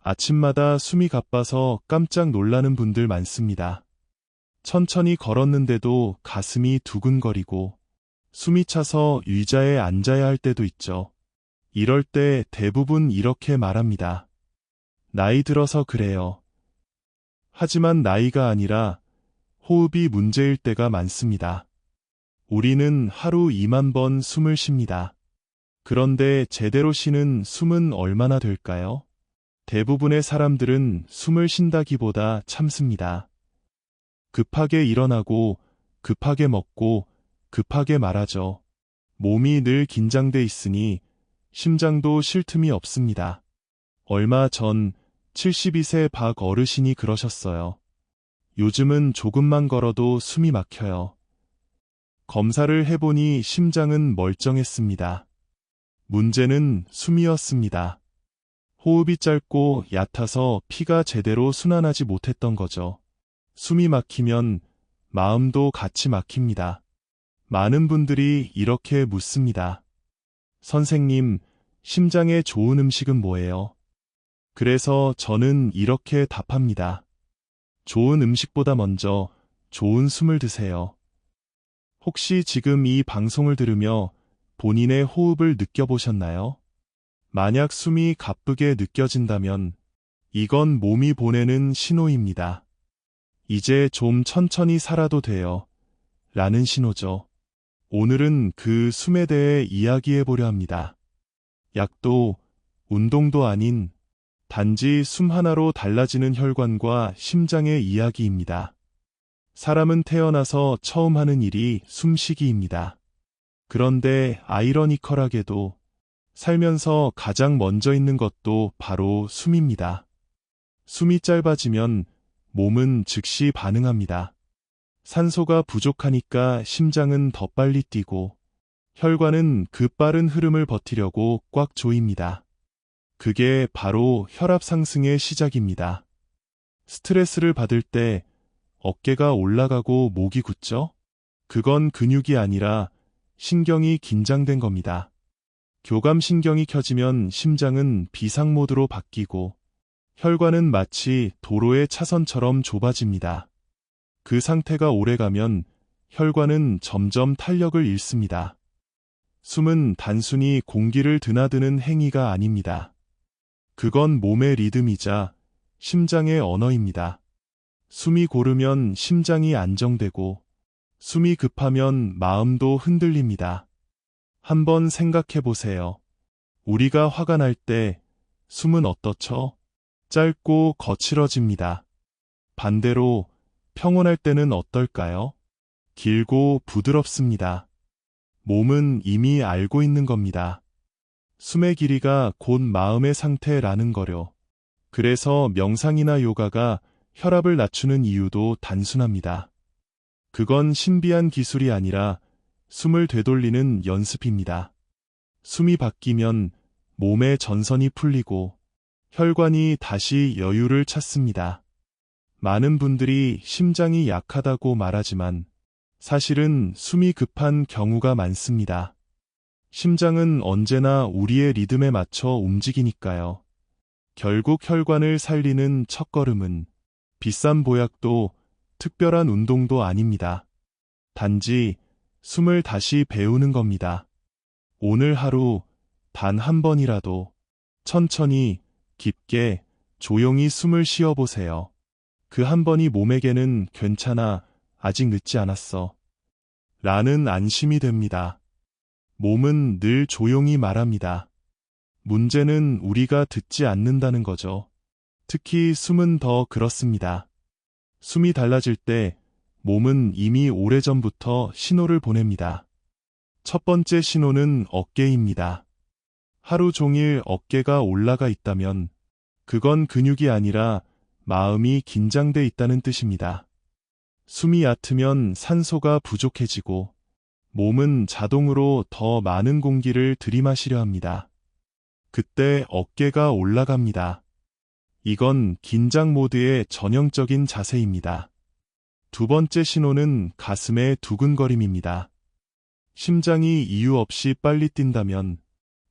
아침마다 숨이 가빠서 깜짝 놀라는 분들 많습니다. 천천히 걸었는데도 가슴이 두근거리고 숨이 차서 의자에 앉아야 할 때도 있죠. 이럴 때 대부분 이렇게 말합니다. 나이 들어서 그래요. 하지만 나이가 아니라 호흡이 문제일 때가 많습니다. 우리는 하루 2만 번 숨을 쉽니다. 그런데 제대로 쉬는 숨은 얼마나 될까요? 대부분의 사람들은 숨을 쉰다기보다 참습니다. 급하게 일어나고, 급하게 먹고, 급하게 말하죠. 몸이 늘 긴장돼 있으니 심장도 쉴 틈이 없습니다. 얼마 전 72세 박 어르신이 그러셨어요. 요즘은 조금만 걸어도 숨이 막혀요. 검사를 해보니 심장은 멀쩡했습니다. 문제는 숨이었습니다. 호흡이 짧고 얕아서 피가 제대로 순환하지 못했던 거죠. 숨이 막히면 마음도 같이 막힙니다. 많은 분들이 이렇게 묻습니다. 선생님, 심장에 좋은 음식은 뭐예요? 그래서 저는 이렇게 답합니다. 좋은 음식보다 먼저 좋은 숨을 드세요. 혹시 지금 이 방송을 들으며 본인의 호흡을 느껴보셨나요? 만약 숨이 가쁘게 느껴진다면 이건 몸이 보내는 신호입니다. 이제 좀 천천히 살아도 돼요. 라는 신호죠. 오늘은 그 숨에 대해 이야기해 보려 합니다. 약도, 운동도 아닌 단지 숨 하나로 달라지는 혈관과 심장의 이야기입니다. 사람은 태어나서 처음 하는 일이 숨쉬기입니다. 그런데 아이러니컬하게도 살면서 가장 먼저 있는 것도 바로 숨입니다. 숨이 짧아지면 몸은 즉시 반응합니다. 산소가 부족하니까 심장은 더 빨리 뛰고 혈관은 그 빠른 흐름을 버티려고 꽉 조입니다. 그게 바로 혈압 상승의 시작입니다. 스트레스를 받을 때 어깨가 올라가고 목이 굳죠? 그건 근육이 아니라 신경이 긴장된 겁니다. 교감신경이 켜지면 심장은 비상모드로 바뀌고 혈관은 마치 도로의 차선처럼 좁아집니다. 그 상태가 오래가면 혈관은 점점 탄력을 잃습니다. 숨은 단순히 공기를 드나드는 행위가 아닙니다. 그건 몸의 리듬이자 심장의 언어입니다. 숨이 고르면 심장이 안정되고 숨이 급하면 마음도 흔들립니다. 한번 생각해 보세요. 우리가 화가 날 때 숨은 어떻죠? 짧고 거칠어집니다. 반대로 평온할 때는 어떨까요? 길고 부드럽습니다. 몸은 이미 알고 있는 겁니다. 숨의 길이가 곧 마음의 상태라는 거요. 그래서 명상이나 요가가 혈압을 낮추는 이유도 단순합니다. 그건 신비한 기술이 아니라 숨을 되돌리는 연습입니다. 숨이 바뀌면 몸의 전선이 풀리고 혈관이 다시 여유를 찾습니다. 많은 분들이 심장이 약하다고 말하지만 사실은 숨이 급한 경우가 많습니다. 심장은 언제나 우리의 리듬에 맞춰 움직이니까요. 결국 혈관을 살리는 첫걸음은 비싼 보약도 특별한 운동도 아닙니다. 단지 숨을 다시 배우는 겁니다. 오늘 하루 단 한 번이라도 천천히, 깊게, 조용히 숨을 쉬어보세요. 그 한 번이 몸에게는 괜찮아, 아직 늦지 않았어. 라는 안심이 됩니다. 몸은 늘 조용히 말합니다. 문제는 우리가 듣지 않는다는 거죠. 특히 숨은 더 그렇습니다. 숨이 달라질 때 몸은 이미 오래전부터 신호를 보냅니다. 첫 번째 신호는 어깨입니다. 하루 종일 어깨가 올라가 있다면 그건 근육이 아니라 마음이 긴장돼 있다는 뜻입니다. 숨이 얕으면 산소가 부족해지고 몸은 자동으로 더 많은 공기를 들이마시려 합니다. 그때 어깨가 올라갑니다. 이건 긴장 모드의 전형적인 자세입니다. 두 번째 신호는 가슴의 두근거림입니다. 심장이 이유 없이 빨리 뛴다면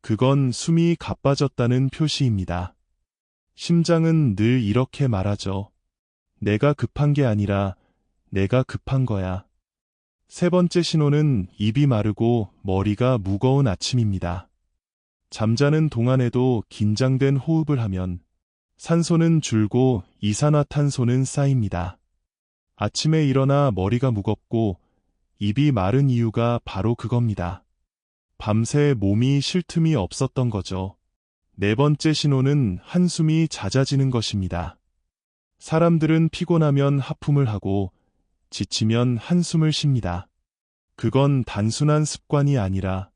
그건 숨이 가빠졌다는 표시입니다. 심장은 늘 이렇게 말하죠. 내가 급한 게 아니라 내가 급한 거야. 세 번째 신호는 입이 마르고 머리가 무거운 아침입니다. 잠자는 동안에도 긴장된 호흡을 하면 산소는 줄고 이산화탄소는 쌓입니다. 아침에 일어나 머리가 무겁고 입이 마른 이유가 바로 그겁니다. 밤새 몸이 쉴 틈이 없었던 거죠. 네 번째 신호는 한숨이 잦아지는 것입니다. 사람들은 피곤하면 하품을 하고 지치면 한숨을 쉽니다. 그건 단순한 습관이 아니라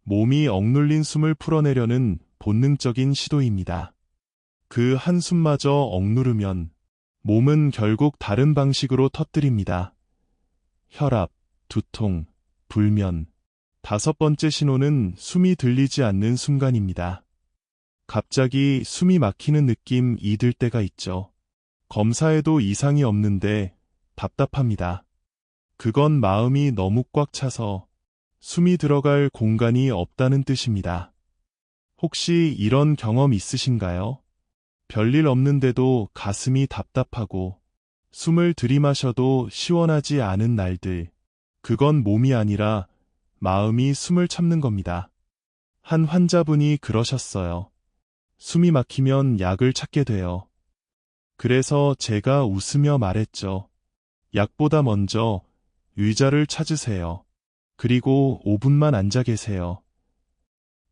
몸이 억눌린 숨을 풀어내려는 본능적인 시도입니다. 그 한숨마저 억누르면 몸은 결국 다른 방식으로 터뜨립니다. 혈압, 두통, 불면. 다섯 번째 신호는 숨이 들리지 않는 순간입니다. 갑자기 숨이 막히는 느낌이 들 때가 있죠. 검사에도 이상이 없는데 답답합니다. 그건 마음이 너무 꽉 차서 숨이 들어갈 공간이 없다는 뜻입니다. 혹시 이런 경험 있으신가요? 별일 없는데도 가슴이 답답하고 숨을 들이마셔도 시원하지 않은 날들. 그건 몸이 아니라 마음이 숨을 참는 겁니다. 한 환자분이 그러셨어요. 숨이 막히면 약을 찾게 돼요. 그래서 제가 웃으며 말했죠. 약보다 먼저 의자를 찾으세요. 그리고 5분만 앉아 계세요.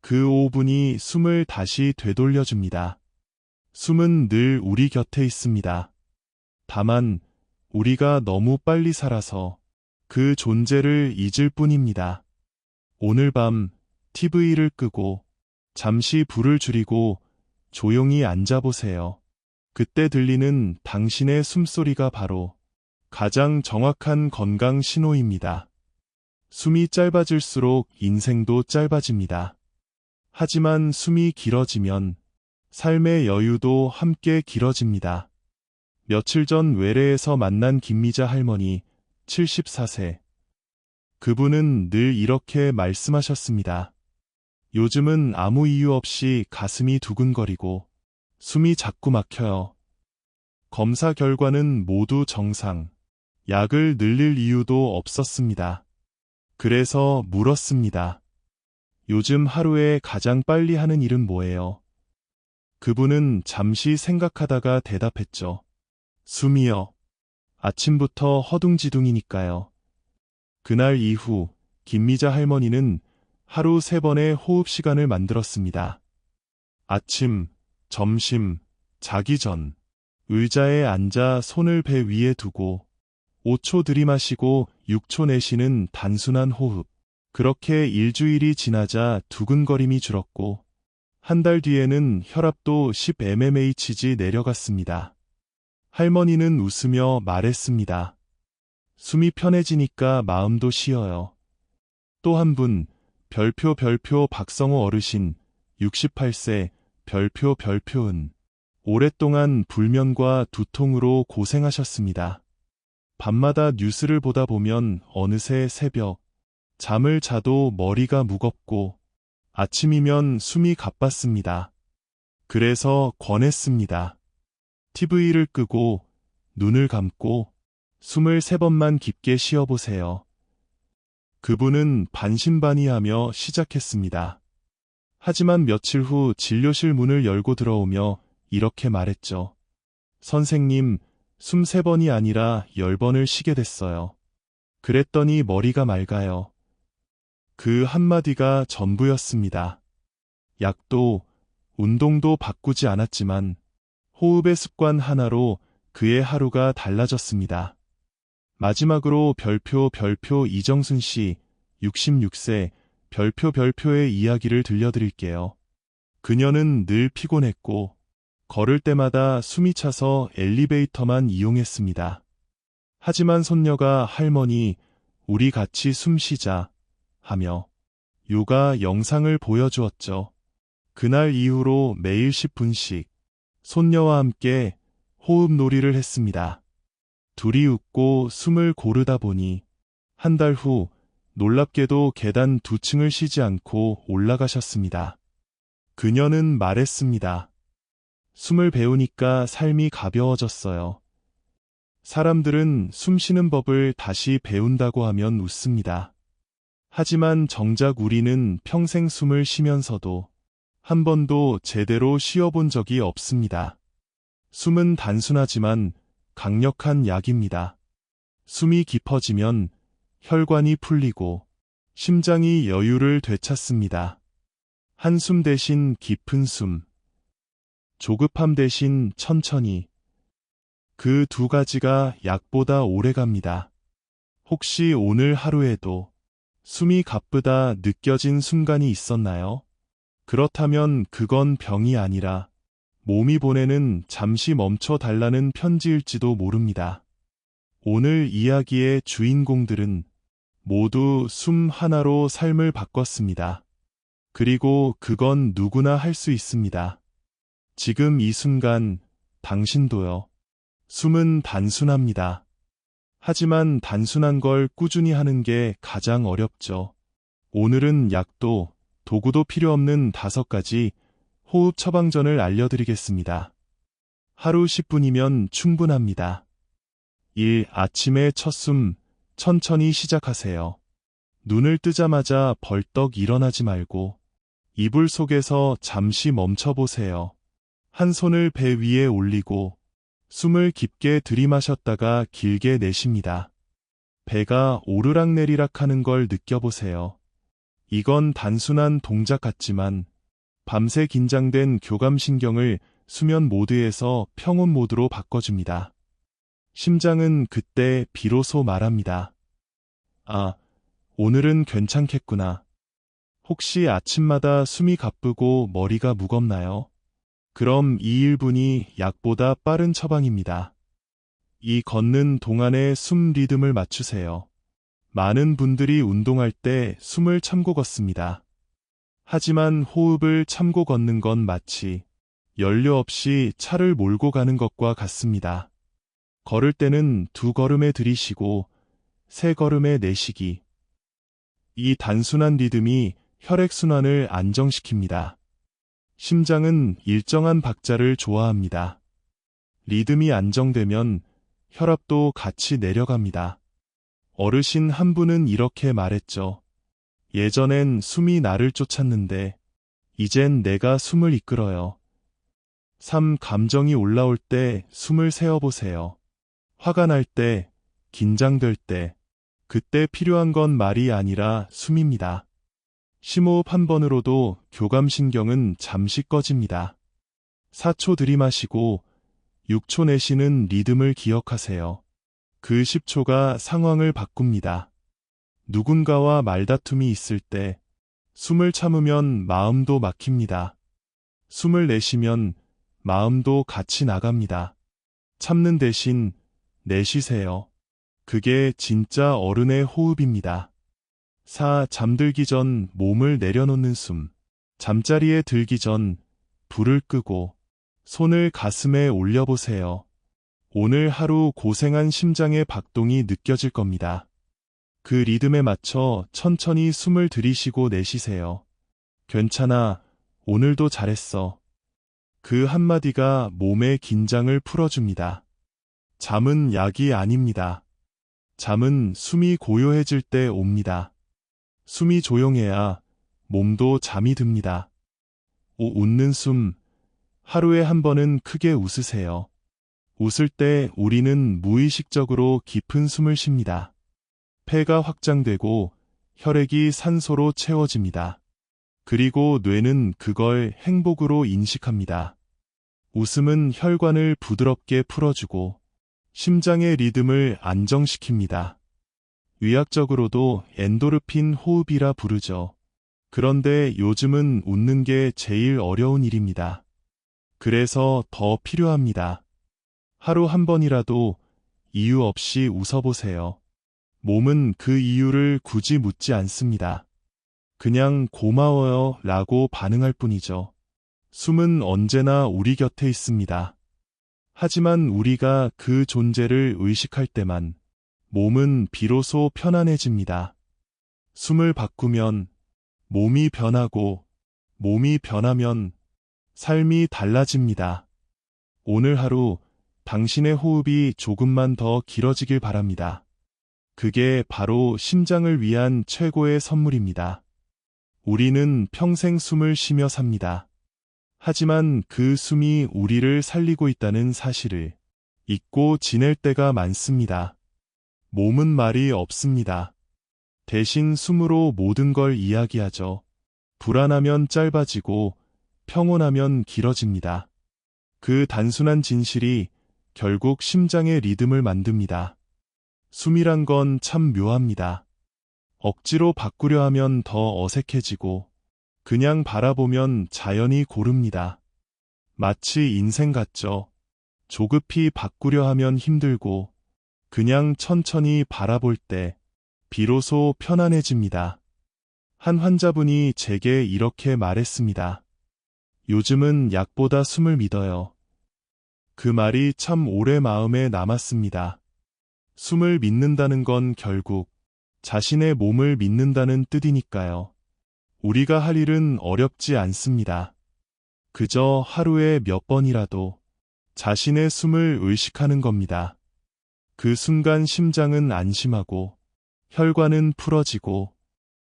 그 5분이 숨을 다시 되돌려줍니다. 숨은 늘 우리 곁에 있습니다. 다만 우리가 너무 빨리 살아서 그 존재를 잊을 뿐입니다. 오늘 밤 TV를 끄고 잠시 불을 줄이고 조용히 앉아보세요. 그때 들리는 당신의 숨소리가 바로 가장 정확한 건강 신호입니다. 숨이 짧아질수록 인생도 짧아집니다. 하지만 숨이 길어지면 삶의 여유도 함께 길어집니다. 며칠 전 외래에서 만난 김미자 할머니 74세. 그분은 늘 이렇게 말씀하셨습니다. 요즘은 아무 이유 없이 가슴이 두근거리고 숨이 자꾸 막혀요. 검사 결과는 모두 정상. 약을 늘릴 이유도 없었습니다. 그래서 물었습니다. 요즘 하루에 가장 빨리 하는 일은 뭐예요? 그분은 잠시 생각하다가 대답했죠. 숨이요. 아침부터 허둥지둥이니까요. 그날 이후 김미자 할머니는 하루 3번의 호흡 시간을 만들었습니다. 아침, 점심, 자기 전. 의자에 앉아 손을 배 위에 두고 5초 들이마시고 6초 내쉬는 단순한 호흡. 그렇게 일주일이 지나자 두근거림이 줄었고 한 달 뒤에는 혈압도 10mmHg 내려갔습니다. 할머니는 웃으며 말했습니다. 숨이 편해지니까 마음도 쉬어요. 또 한 분, 별표 박성호 어르신 68세 별표은 오랫동안 불면과 두통으로 고생하셨습니다. 밤마다 뉴스를 보다 보면 어느새 새벽, 잠을 자도 머리가 무겁고 아침이면 숨이 가빴습니다. 그래서 권했습니다. TV를 끄고 눈을 감고 숨을 3번만 깊게 쉬어보세요. 그분은 반신반의하며 시작했습니다. 하지만 며칠 후 진료실 문을 열고 들어오며 이렇게 말했죠. 선생님, 숨 3번이 아니라 10번을 쉬게 됐어요. 그랬더니 머리가 맑아요. 그 한마디가 전부였습니다. 약도, 운동도 바꾸지 않았지만 호흡의 습관 하나로 그의 하루가 달라졌습니다. 마지막으로 별표 이정순 씨 66세 별표의 이야기를 들려드릴게요. 그녀는 늘 피곤했고 걸을 때마다 숨이 차서 엘리베이터만 이용했습니다. 하지만 손녀가 할머니, 우리 같이 숨 쉬자 하며 요가 영상을 보여주었죠. 그날 이후로 매일 10분씩 손녀와 함께 호흡 놀이를 했습니다. 둘이 웃고 숨을 고르다 보니 한 달 후 놀랍게도 계단 2층을 쉬지 않고 올라가셨습니다. 그녀는 말했습니다. 숨을 배우니까 삶이 가벼워졌어요. 사람들은 숨 쉬는 법을 다시 배운다고 하면 웃습니다. 하지만 정작 우리는 평생 숨을 쉬면서도 한 번도 제대로 쉬어본 적이 없습니다. 숨은 단순하지만 강력한 약입니다. 숨이 깊어지면 혈관이 풀리고 심장이 여유를 되찾습니다. 한숨 대신 깊은 숨, 조급함 대신 천천히. 그 두 가지가 약보다 오래 갑니다. 혹시 오늘 하루에도 숨이 가쁘다 느껴진 순간이 있었나요? 그렇다면 그건 병이 아니라 몸이 보내는 잠시 멈춰 달라는 편지일지도 모릅니다. 오늘 이야기의 주인공들은 모두 숨 하나로 삶을 바꿨습니다. 그리고 그건 누구나 할 수 있습니다. 지금 이 순간 당신도요. 숨은 단순합니다. 하지만 단순한 걸 꾸준히 하는 게 가장 어렵죠. 오늘은 약도 도구도 필요 없는 5가지 호흡 처방전을 알려드리겠습니다. 하루 10분이면 충분합니다. 1. 아침에 첫 숨, 천천히 시작하세요. 눈을 뜨자마자 벌떡 일어나지 말고 이불 속에서 잠시 멈춰보세요. 한 손을 배 위에 올리고 숨을 깊게 들이마셨다가 길게 내쉽니다. 배가 오르락내리락 하는 걸 느껴보세요. 이건 단순한 동작 같지만 밤새 긴장된 교감신경을 수면 모드에서 평온 모드로 바꿔줍니다. 심장은 그때 비로소 말합니다. 아, 오늘은 괜찮겠구나. 혹시 아침마다 숨이 가쁘고 머리가 무겁나요? 그럼 이 1분이 약보다 빠른 처방입니다. 이 걷는 동안의 숨 리듬을 맞추세요. 많은 분들이 운동할 때 숨을 참고 걷습니다. 하지만 호흡을 참고 걷는 건 마치 연료 없이 차를 몰고 가는 것과 같습니다. 걸을 때는 2걸음에 들이쉬고 3걸음에 내쉬기. 이 단순한 리듬이 혈액순환을 안정시킵니다. 심장은 일정한 박자를 좋아합니다. 리듬이 안정되면 혈압도 같이 내려갑니다. 어르신 한 분은 이렇게 말했죠. 예전엔 숨이 나를 쫓았는데 이젠 내가 숨을 이끌어요. 3. 감정이 올라올 때 숨을 세어보세요. 화가 날 때, 긴장될 때, 그때 필요한 건 말이 아니라 숨입니다. 심호흡 한 번으로도 교감신경은 잠시 꺼집니다. 4초 들이마시고 6초 내쉬는 리듬을 기억하세요. 그 10초가 상황을 바꿉니다. 누군가와 말다툼이 있을 때 숨을 참으면 마음도 막힙니다. 숨을 내쉬면 마음도 같이 나갑니다. 참는 대신 내쉬세요. 그게 진짜 어른의 호흡입니다. 4. 잠들기 전 몸을 내려놓는 숨. 잠자리에 들기 전 불을 끄고 손을 가슴에 올려보세요. 오늘 하루 고생한 심장의 박동이 느껴질 겁니다. 그 리듬에 맞춰 천천히 숨을 들이쉬고 내쉬세요. 괜찮아, 오늘도 잘했어. 그 한마디가 몸의 긴장을 풀어줍니다. 잠은 약이 아닙니다. 잠은 숨이 고요해질 때 옵니다. 숨이 조용해야 몸도 잠이 듭니다. 웃는 숨. 하루에 한 번은 크게 웃으세요. 웃을 때 우리는 무의식적으로 깊은 숨을 쉽니다. 폐가 확장되고 혈액이 산소로 채워집니다. 그리고 뇌는 그걸 행복으로 인식합니다. 웃음은 혈관을 부드럽게 풀어주고 심장의 리듬을 안정시킵니다. 의학적으로도 엔도르핀 호흡이라 부르죠. 그런데 요즘은 웃는 게 제일 어려운 일입니다. 그래서 더 필요합니다. 하루 한 번이라도 이유 없이 웃어보세요. 몸은 그 이유를 굳이 묻지 않습니다. 그냥 고마워요 라고 반응할 뿐이죠. 숨은 언제나 우리 곁에 있습니다. 하지만 우리가 그 존재를 의식할 때만 몸은 비로소 편안해집니다. 숨을 바꾸면 몸이 변하고 몸이 변하면 삶이 달라집니다. 오늘 하루 당신의 호흡이 조금만 더 길어지길 바랍니다. 그게 바로 심장을 위한 최고의 선물입니다. 우리는 평생 숨을 쉬며 삽니다. 하지만 그 숨이 우리를 살리고 있다는 사실을 잊고 지낼 때가 많습니다. 몸은 말이 없습니다. 대신 숨으로 모든 걸 이야기하죠. 불안하면 짧아지고 평온하면 길어집니다. 그 단순한 진실이 결국 심장의 리듬을 만듭니다. 숨이란 건 참 묘합니다. 억지로 바꾸려 하면 더 어색해지고 그냥 바라보면 자연히 고릅니다. 마치 인생 같죠. 조급히 바꾸려 하면 힘들고 그냥 천천히 바라볼 때 비로소 편안해집니다. 한 환자분이 제게 이렇게 말했습니다. 요즘은 약보다 숨을 믿어요. 그 말이 참 오래 마음에 남았습니다. 숨을 믿는다는 건 결국 자신의 몸을 믿는다는 뜻이니까요. 우리가 할 일은 어렵지 않습니다. 그저 하루에 몇 번이라도 자신의 숨을 의식하는 겁니다. 그 순간 심장은 안심하고 혈관은 풀어지고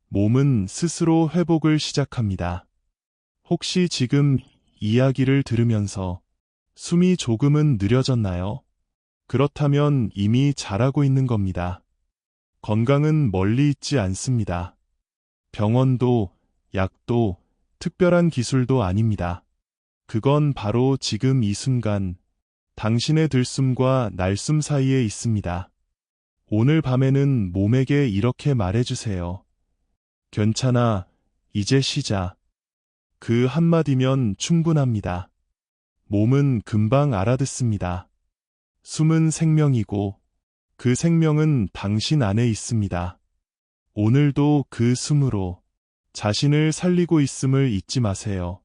몸은 스스로 회복을 시작합니다. 혹시 지금 이야기를 들으면서 숨이 조금은 느려졌나요? 그렇다면 이미 잘하고 있는 겁니다. 건강은 멀리 있지 않습니다. 병원도, 약도, 특별한 기술도 아닙니다. 그건 바로 지금 이 순간, 당신의 들숨과 날숨 사이에 있습니다. 오늘 밤에는 몸에게 이렇게 말해주세요. 괜찮아, 이제 쉬자. 그 한마디면 충분합니다. 몸은 금방 알아듣습니다. 숨은 생명이고 그 생명은 당신 안에 있습니다. 오늘도 그 숨으로 자신을 살리고 있음을 잊지 마세요.